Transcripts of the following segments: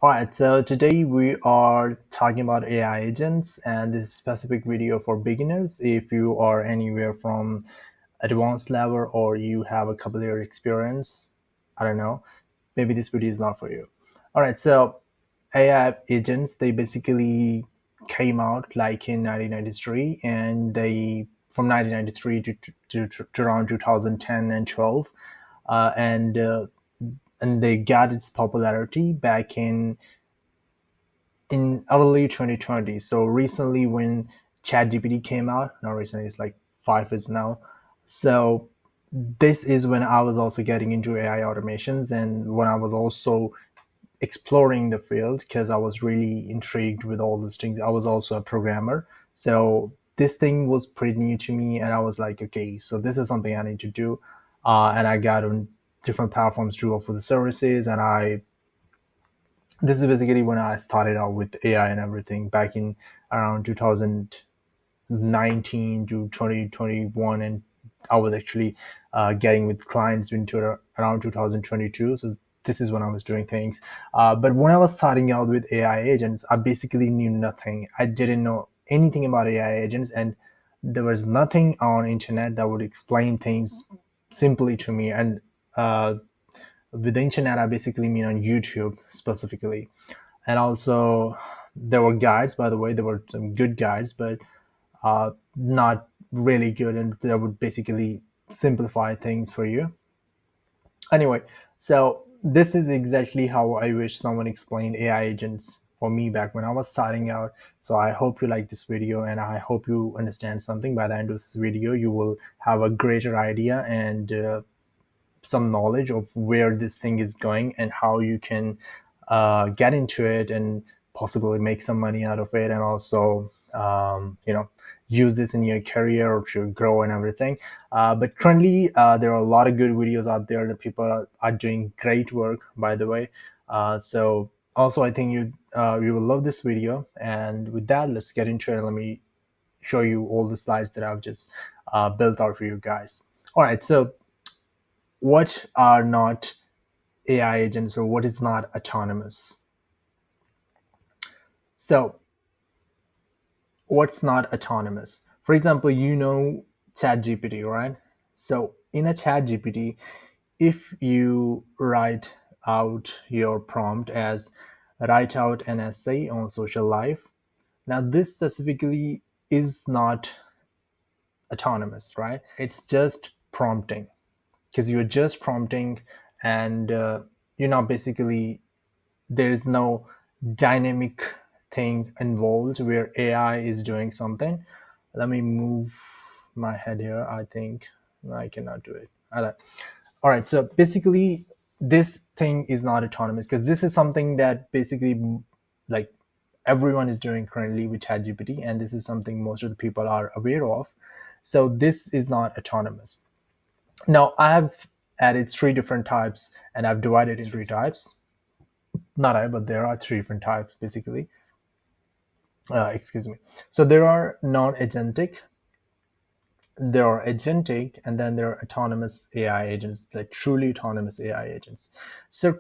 All right, so today we are talking about AI agents, and this specific video for beginners. If you are anywhere from advanced level or you have a couple year experience, I don't know, maybe this video is not for you. All right, so AI agents, they basically came out like in 1993, and they from 1993 to around 2010 and 12, and they got its popularity back in early 2020. So recently, when ChatGPT came out, not recently, it's like 5 years now. So this is when I was also getting into AI automations, and when I was also exploring the field because I was really intrigued with all these things. I was also a programmer, so this thing was pretty new to me, and I was like, okay, so this is something I need to do. And I got on different platforms to offer the services, and I this is basically when I started out with AI and everything back in around 2019 to 2021, and I was actually getting with clients into around 2022. So this is when I was doing things. But when I was starting out with AI agents, I basically knew nothing. I didn't know anything about AI agents, and there was nothing on internet that would explain things simply to me. And with the internet, I basically mean on YouTube specifically. And also, there were guides, by the way. There were some good guides, but not really good, and that would basically simplify things for you. Anyway, so this is exactly how I wish someone explained AI agents for me back when I was starting out. So I hope you like this video, and I hope you understand something by the end of this video. You will have a greater idea and some knowledge of where this thing is going and how you can get into it and possibly make some money out of it, and also use this in your career or to grow and everything. But currently, there are a lot of good videos out there that people are doing great work, by the way. So also, I think you will love this video. And with that, let's get into it. Let me show you all the slides that I've just built out for you guys. All right, so what are not AI agents, or what is not autonomous? So, what's not autonomous? For example, ChatGPT, right? So, in a ChatGPT, if you write out your prompt as write out an essay on social life, now this specifically is not autonomous, right? It's just prompting, because you're just prompting, and you're not basically there's no dynamic thing involved where AI is doing something. Let me move my head here. I think I cannot do it. All right. So basically, this thing is not autonomous, because this is something that basically, like, everyone is doing currently with ChatGPT, and this is something most of the people are aware of. So this is not autonomous. Now I have added three different types, and I've divided in three types. Not I, but there are three different types basically. Excuse me. So there are non-agentic, there are agentic, and then there are autonomous AI agents, like truly autonomous AI agents. So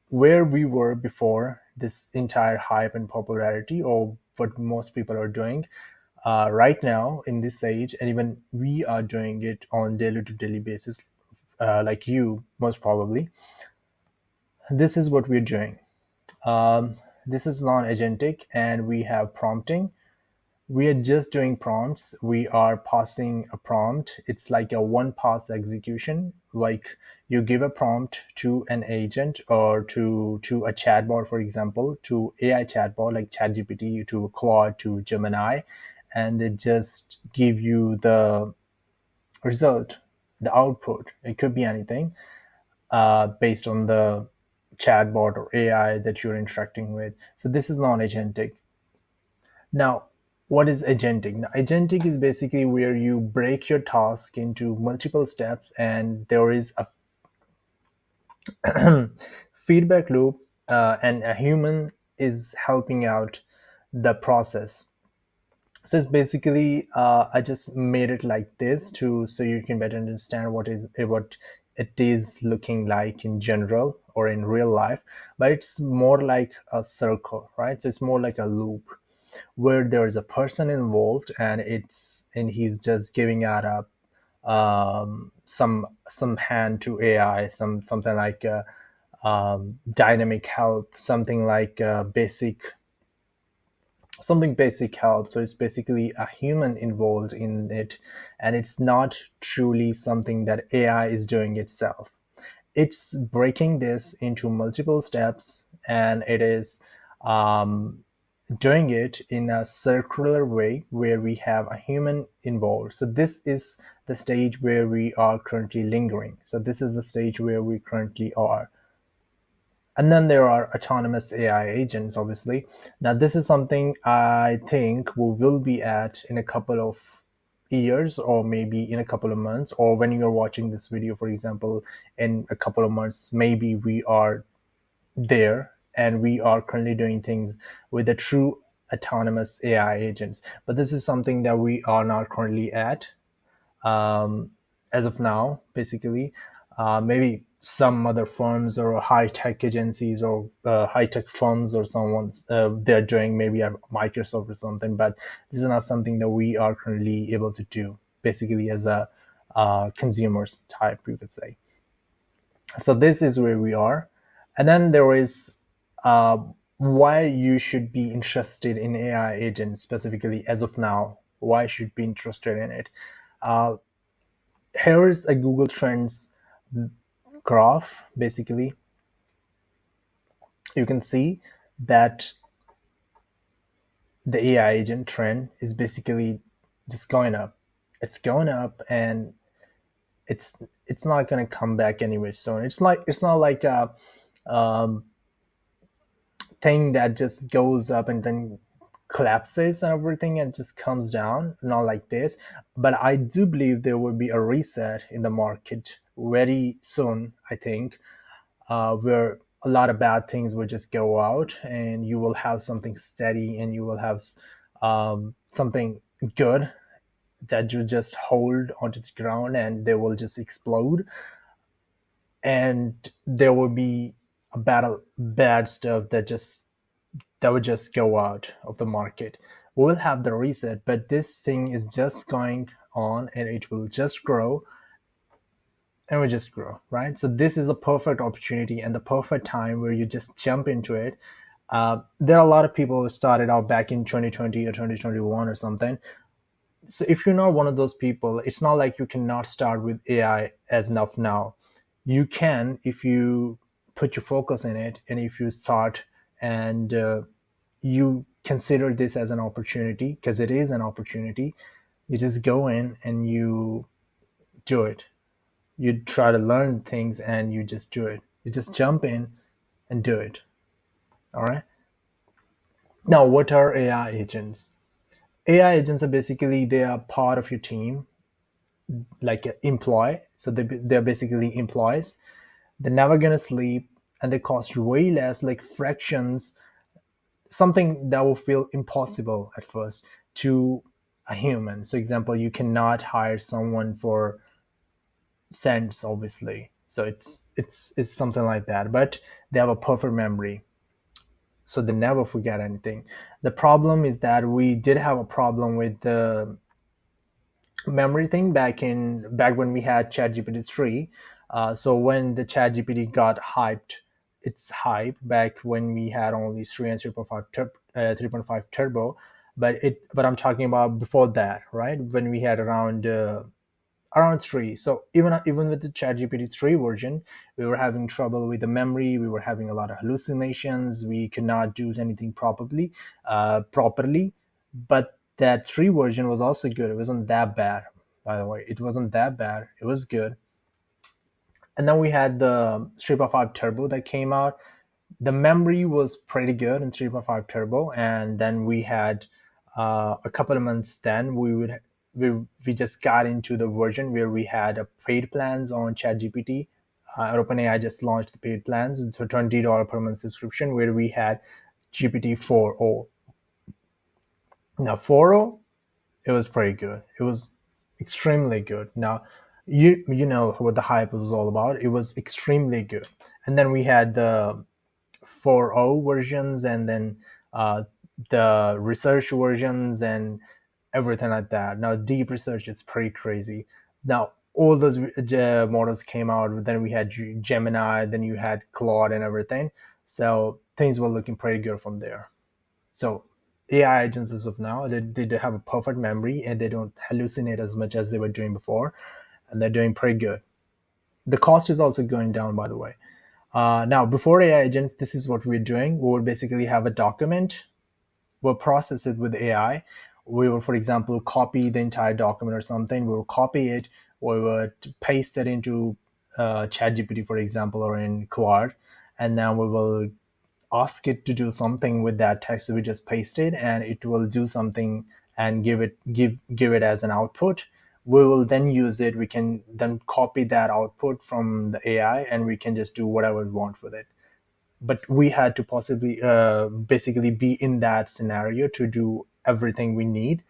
where we were before this entire hype and popularity, or what most people are doing right now in this age, and even we are doing it on daily to daily basis, like you most probably, this is what we're doing. This is non-agentic, and we have prompting. We are just doing prompts. We are passing a prompt. It's like a one pass execution. Like, you give a prompt to an agent, or to a chatbot, for example, to AI chatbot like ChatGPT, to Claude, to Gemini, and they just give you the result, the output. It could be anything based on the chatbot or AI that you're interacting with. So this is non-agentic. Now, what is agentic? Now, agentic is basically where you break your task into multiple steps, and there is a feedback loop, and a human is helping out the process. So it's basically, I just made it like this to so you can better understand what it is looking like in general. or in real life, but it's more like a circle, right? So it's more like a loop where there is a person involved, and he's just giving out a some hand to AI, something like dynamic help, something basic help. So it's basically a human involved in it, and it's not truly something that AI is doing itself. It's breaking this into multiple steps, and it is doing it in a circular way where we have a human involved. So this is the stage where we are currently lingering. So this is the stage where we currently are. And then there are autonomous AI agents, obviously. Now, this is something I think we will be at in a couple of years, or maybe in a couple of months, or when you're watching this video, for example, in a couple of months, maybe we are there and we are currently doing things with the true autonomous AI agents. But this is something that we are not currently at, um, as of now, basically. Maybe some other firms or high tech agencies or high tech firms or someone's they're doing, maybe a Microsoft or something, but this is not something that we are currently able to do, basically, as a consumers type, you could say. So this is where we are. And then there is uh, why you should be interested in AI agents specifically as of now. Why should be interested in it? Uh, Here is a Google Trends graph. Basically, you can see that the AI agent trend is basically just going up. It's going up, and it's not going to come back anyway soon. It's not like a thing that just goes up and then collapses and everything and just comes down, not like this. But I do believe there will be a reset in the market very soon, I think, where a lot of bad things will just go out, and you will have something steady, and you will have something good that you just hold onto the ground, and they will just explode. And there will be a bad stuff that would just go out of the market. We'll have the reset, but this thing is just going on, and it will just grow, and will just grow, right? So this is the perfect opportunity and the perfect time where you just jump into it. There are a lot of people who started out back in 2020 or 2021 or something. So if you're not one of those people, it's not like you cannot start with AI as enough now. You can, if you put your focus in it, and if you start, and you consider this as an opportunity, because it is an opportunity. You just go in and you do it. You try to learn things and you just do it. You just jump in and do it. All right. Now, what are AI agents? AI agents are basically, they are part of your team, like an employee. So they're basically employees. They're never gonna sleep, and they cost way less, like fractions, something that will feel impossible at first to a human. So, example, you cannot hire someone for cents, obviously. So it's something like that. But they have a perfect memory, so they never forget anything. The problem is that we did have a problem with the memory thing back when we had ChatGPT 3. So when the ChatGPT got hyped, its hype back when we had only 3 and 3.5 turbo, but I'm talking about before that, right? When we had around 3. So even with the ChatGPT 3 version, we were having trouble with the memory. We were having a lot of hallucinations. We could not do anything properly. But that 3 version was also good. It wasn't that bad, by the way. It wasn't that bad. It was good. And then we had the 3.5 turbo that came out. The memory was pretty good in 3.5 turbo, and then we had a couple of months, then we just got into the version where we had paid plans on ChatGPT. OpenAI just launched the paid plans. It's a $20 per month subscription where we had GPT 4.0. Now 4.0, it was pretty good. It was extremely good. Now, you know what the hype was all about. It was extremely good. And then we had the 4.0 versions, and then uh, the research versions and everything like that. Now deep research, it's pretty crazy. Now all those models came out. Then we had Gemini, then you had Claude and everything. So things were looking pretty good from there. So AI agents as of now, they have a perfect memory and they don't hallucinate as much as they were doing before, and they're doing pretty good. The cost is also going down, by the way. Now, before AI agents, this is what we're doing. We would basically have a document, we'll process it with AI. We will, for example, copy the entire document or something. We will copy it. We would paste it into ChatGPT, for example, or in Claude, and then we will ask it to do something with that text that we just pasted, and it will do something and give it as an output. We will then use it. We can then copy that output from the AI, and we can just do whatever we want with it. But we had to possibly basically be in that scenario to do everything we need.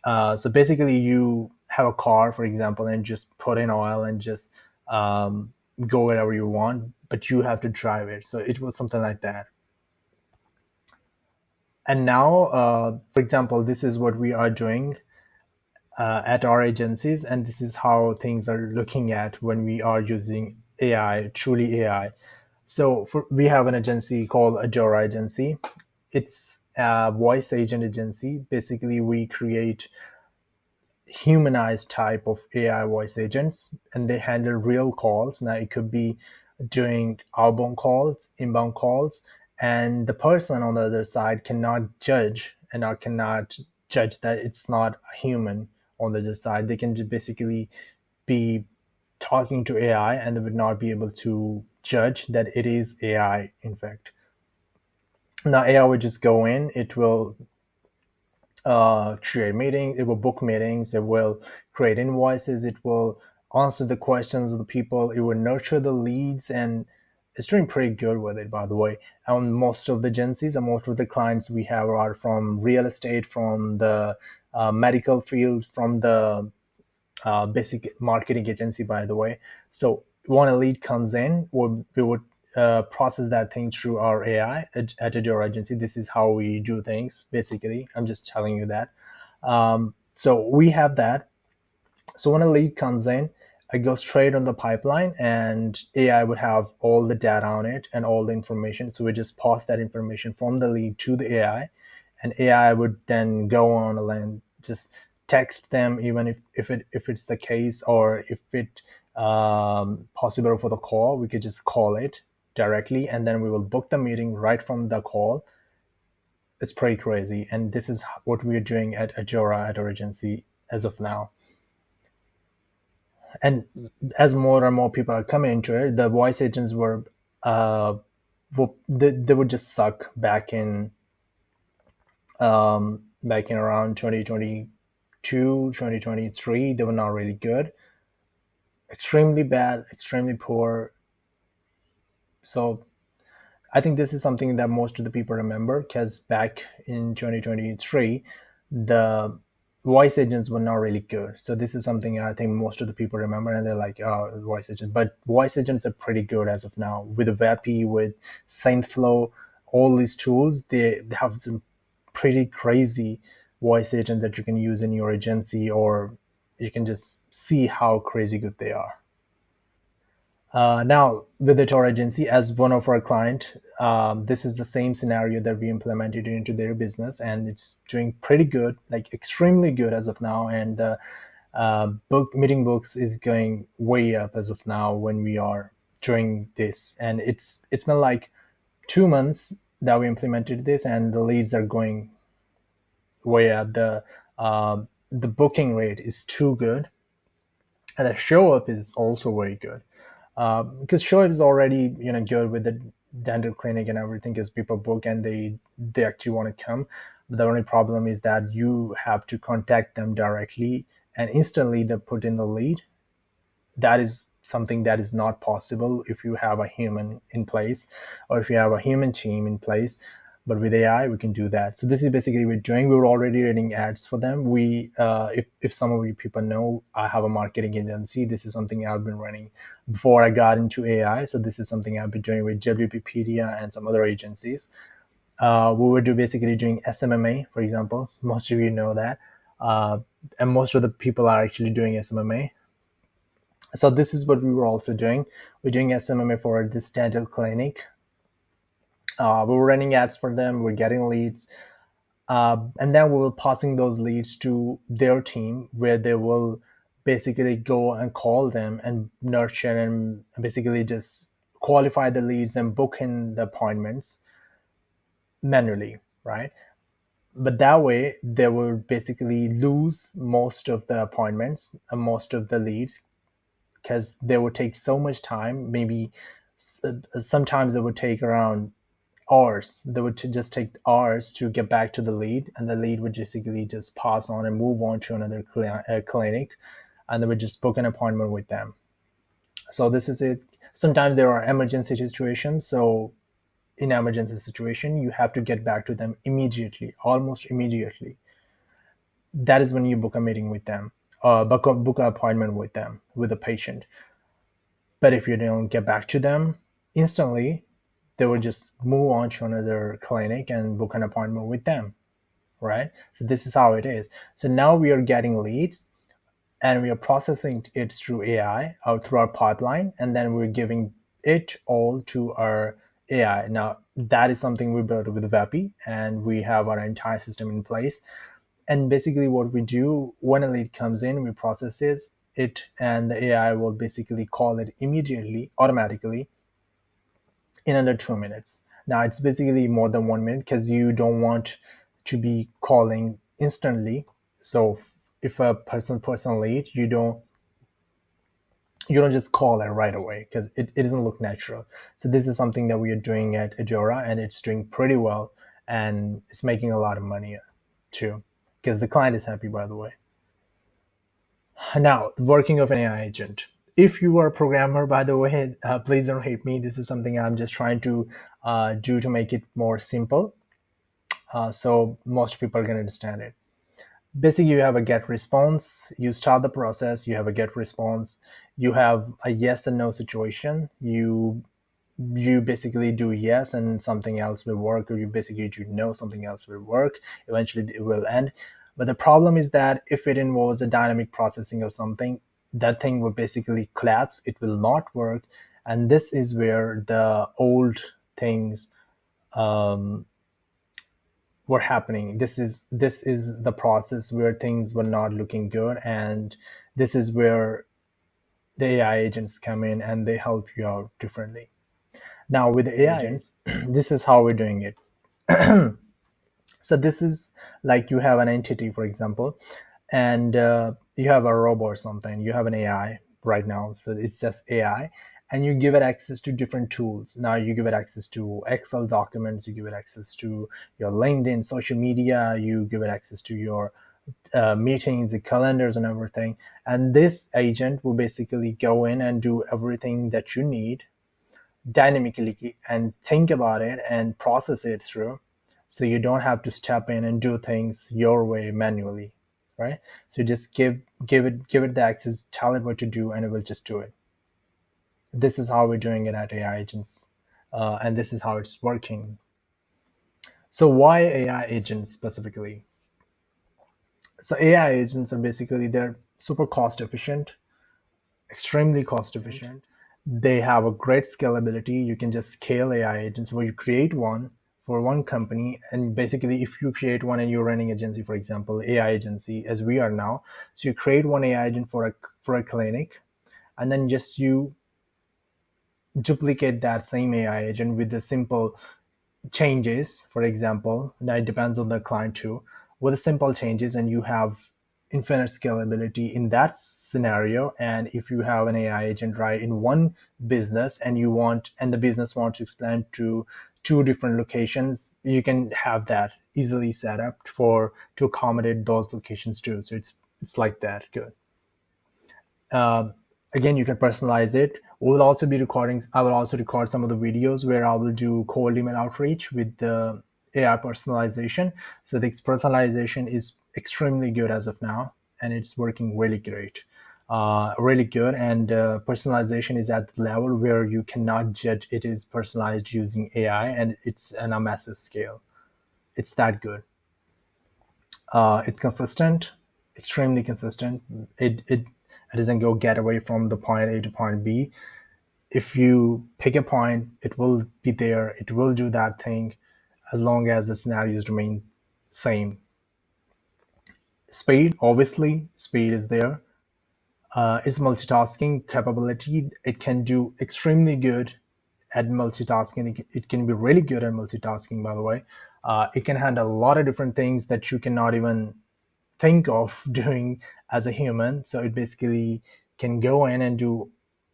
So basically, you have a car, for example, and just put in oil and just go wherever you want, but you have to drive it. So it was something like that. And now, for example, this is what we are doing at our agencies, and this is how things are looking at when we are using AI, truly AI. So we have an agency called Adora Agency. It's a voice agent agency. Basically, we create humanized type of AI voice agents, and they handle real calls. Now, it could be doing outbound calls, inbound calls, and the person on the other side cannot judge and or cannot judge that it's not a human on the other side. They can just basically be talking to AI, and they would not be able to judge that it is AI, in fact. Now, AI would just go in, it will create meetings, it will book meetings, it will create invoices, it will answer the questions of the people, it will nurture the leads, and it's doing pretty good with it, by the way. And most of the agencies and most of the clients we have are from real estate, from the medical field, from the basic marketing agency, by the way. So when a lead comes in, we would process that thing through our AI at your agency. This is how we do things, basically. I'm just telling you that. So we have that. So when a lead comes in, it goes straight on the pipeline, and AI would have all the data on it and all the information. So we just pass that information from the lead to the AI, and AI would then go on and just text them, even if it's the case, or if it possible for the call, we could just call it directly, and then we will book the meeting right from the call. It's pretty crazy, and this is what we're doing at Ajora at our agency as of now. And as more and more people are coming into it, the voice agents were they would just suck back in around 2022, 2023. They were not really good, extremely bad, extremely poor. So I think this is something that most of the people remember, because back in 2023, the voice agents were not really good. So this is something I think most of the people remember, and they're like, "Oh, voice agents." But voice agents are pretty good as of now with the VAPI, with SaintFlow, all these tools. They have some pretty crazy voice agent that you can use in your agency, or you can just see how crazy good they are. Now, with the Tor agency as one of our client, this is the same scenario that we implemented into their business, and it's doing pretty good, like extremely good as of now. And the book meeting books is going way up as of now when we are doing this, and it's been like 2 months that we implemented this, and the leads are going way up. The booking rate is too good, and the show up is also very good. Because Shoaib is already good with the dental clinic and everything, because people book and they actually want to come. But the only problem is that you have to contact them directly, and instantly they put in the lead. That is something that is not possible if you have a human in place, or if you have a human team in place. but with AI we can do that. So this is basically what we're doing. We were already running ads for them. If some of you people know, I have a marketing agency. This is something I've been running before I got into AI. So this is something I've been doing with WPpedia and some other agencies. We were basically doing SMMA, for example. Most of you know that, uh, and most of the people are actually doing SMMA. So this is what we were also doing. We're doing SMMA for this dental clinic. We were running ads for them. We're getting leads, and then we were passing those leads to their team, where they will basically go and call them and nurture and basically just qualify the leads and book in the appointments manually, right? But that way they would basically lose most of the appointments and most of the leads, because they would take so much time. Maybe sometimes it would take around hours. They would just take hours to get back to the lead, and the lead would basically just pass on and move on to another clinic, and they would just book an appointment with them. So this is it. Sometimes there are emergency situations. So in emergency situation, you have to get back to them immediately, almost immediately. That is when you book a meeting with them, book an appointment with them, with the patient. But if you don't get back to them instantly, they will just move on to another clinic and book an appointment with them, right? So this is how it is. So now we are getting leads, and we are processing it through AI or through our pipeline, and then we're giving it all to our AI. Now that is something we built with Vapi, and we have our entire system in place. And basically what we do, when a lead comes in, we processes it, and the AI will basically call it immediately, automatically, in under 2 minutes. Now it's basically more than 1 minute, because you don't want to be calling instantly. So if a person late, you don't just call it right away, because it doesn't look natural. So this is something that we are doing at Ajora, and it's doing pretty well, and it's making a lot of money too, because the client is happy, by the way. Now, working of an AI agent. If you are a programmer, by the way, please don't hate me. This is something I'm just trying to do to make it more simple, so most people can understand it. Basically, you have a get response. You start the process. You have a get response. You have a yes and no situation. You basically do yes and something else will work, or you basically do no, something else will work. Eventually it will end. But the problem is that if it involves a dynamic processing or something, that thing will basically collapse. It will not work. And this is where the old things um, were happening. This is the process where things were not looking good, and this is where the AI agents come in and they help you out differently. Now with the AI agents, this is how we're doing it. So this is like you have an entity, for example, and you have a robot or something. You have an AI right now, so it's just AI, and you give it access to different tools. Now you give it access to Excel documents, you give it access to your LinkedIn, social media, you give it access to your meetings, the calendars, and everything. And this agent will basically go in and do everything that you need dynamically and think about it and process it through, so you don't have to step in and do things your way manually, right? So just give it the access, tell it what to do, and it will just do it. This is how we're doing it at AI agents, and this is how it's working. So why AI agents specifically? So AI agents are basically, they're super cost efficient, extremely cost efficient. They have a great scalability. You can just scale AI agents where you create one for one company. And basically, if you create one and you're running agency, for example, AI agency, as we are now, so you create one AI agent for a clinic, and then just you duplicate that same AI agent with the simple changes, for example. Now it depends on the client too, with the simple changes, and you have infinite scalability in that scenario. And if you have an AI agent right in one business, and the business wants to expand to two different locations, you can have that easily set up to accommodate those locations too. So it's like that good. um, Again, you can personalize it. We'll also be recording. I will also record some of the videos where I will do cold email outreach with the AI personalization. So the personalization is extremely good as of now, and it's working really great, really good. And personalization is at the level where you cannot judge it is personalized using AI, and it's on a massive scale. It's that good. It's consistent, extremely consistent. It doesn't go get away from the point A to point B. If you pick a point, it will be there. It will do that thing as long as the scenarios remain same. Speed, obviously, speed is there. Its multitasking capability, it can do extremely good at multitasking. It can be really good at multitasking, by the way. It can handle a lot of different things that you cannot even think of doing as a human. So it basically can go in and do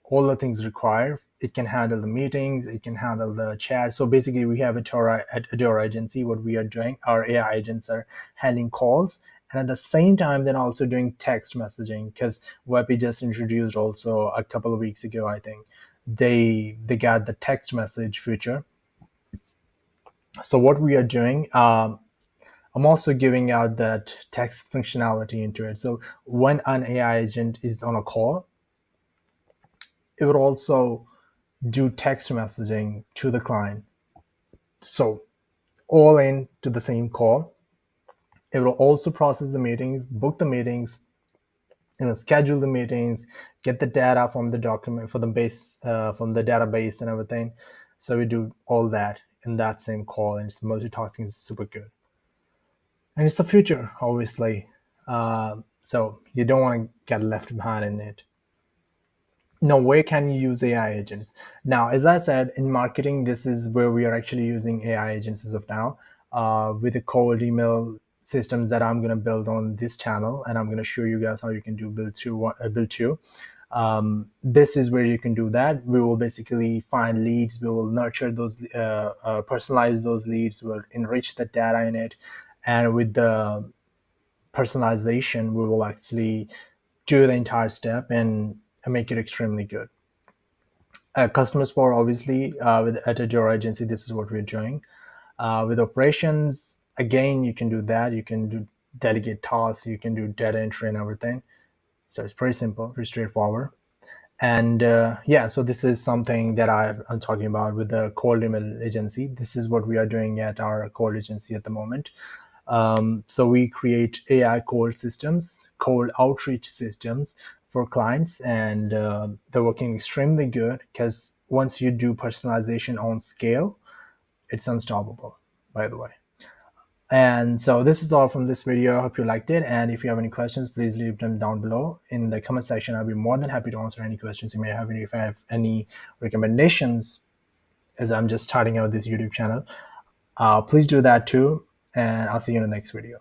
all the things required. It can handle the meetings, it can handle the chat. So basically, we have a Dora agency. What we are doing, our AI agents are handling calls, and at the same time, they're also doing text messaging because WebP just introduced also a couple of weeks ago, I think. They got the text message feature. So what we are doing, I'm also giving out that text functionality into it. So when an AI agent is on a call, it would also do text messaging to the client. So all in to the same call. It will also process the meetings, book the meetings, schedule the meetings, get the data from the document for the base from the database and everything. So we do all that in that same call, and it's multitasking is super good. And it's the future, obviously. So you don't want to get left behind in it. Now, where can you use AI agents? Now, as I said, in marketing, this is where we are actually using AI agents as of now, with the cold email systems that I'm going to build on this channel, and I'm going to show you guys how you can do build two. This is where you can do that. We will basically find leads. We will nurture those, personalize those leads. We'll enrich the data in it, and with the personalization, we will actually do the entire step and make it extremely good. Customer support, obviously, at a Jira agency, this is what we're doing. With operations, again, you can do that. You can do delegate tasks. You can do data entry and everything. So it's pretty simple, pretty straightforward. And yeah, so this is something that I'm talking about with the cold email agency. This is what we are doing at our cold agency at the moment. So we create AI cold systems, cold outreach systems for clients, and they're working extremely good because once you do personalization on scale, it's unstoppable, by the way. And so this is all from this video. I hope you liked it. And if you have any questions, please leave them down below in the comment section. I'll be more than happy to answer any questions you may have. And if I have any recommendations, as I'm just starting out this YouTube channel, please do that too. And I'll see you in the next video.